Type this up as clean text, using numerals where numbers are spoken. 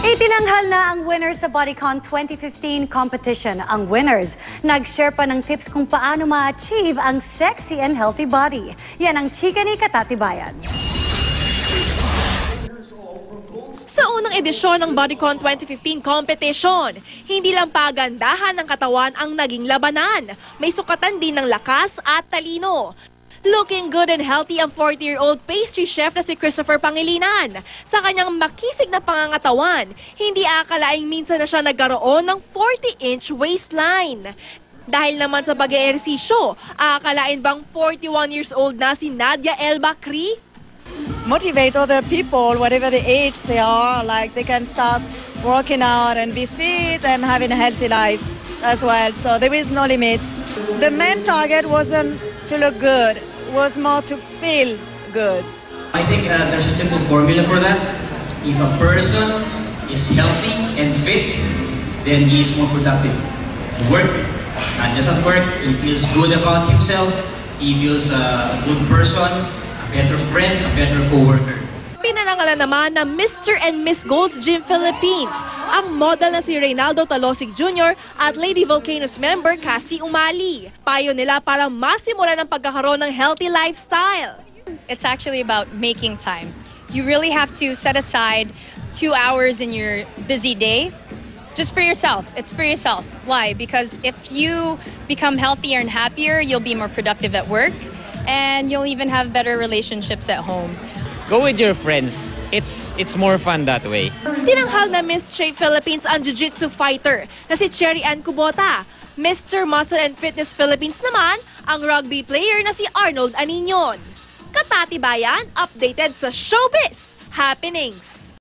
Itinanghal na ang winners sa Bodycon 2015 competition. Ang winners, nag-share pa ng tips kung paano ma-achieve ang sexy and healthy body. Yan ang chika ni Katatibayan. Sa unang edisyon ng Bodycon 2015 competition, hindi lang pagandahan ng katawan ang naging labanan. May sukatan din ng lakas at talino. Looking good and healthy ang 40-year-old pastry chef na si Christopher Pangilinan. Sa kanyang makisig na pangangatawan, hindi akalaing minsan na siya nagkaroon ng 40-inch waistline. Dahil naman sa pag-eehersisyo, akalain bang 41 years old na si Nadia El Bakri? Motivate other people, whatever the age they are, like they can start working out and be fit and having a healthy life as well. So there is no limits. The main target wasn't to look good, was more to feel good. I think there's a simple formula for that. If a person is healthy and fit, then he is more productive at work. Not just at work, he feels good about himself, he feels a good person, a better friend, a better co-worker. Pinanangalan naman na Mr. and Miss Gold's Gym Philippines, ang model na si Reynaldo Talosig Jr. at Lady Volcanoes member Cassie Umali. Payo nila para masimulan ang pagkakaroon ng healthy lifestyle. It's actually about making time. You really have to set aside 2 hours in your busy day just for yourself. It's for yourself. Why? Because if you become healthier and happier, you'll be more productive at work and you'll even have better relationships at home. Go with your friends. It's more fun that way. Tinanghal na Miss Shape Philippines ang jiu-jitsu fighter na si Cherry Ann Kubota. Mr. Muscle and Fitness Philippines naman ang rugby player na si Arnold Aniñon. Katatibayan, updated sa showbiz happenings.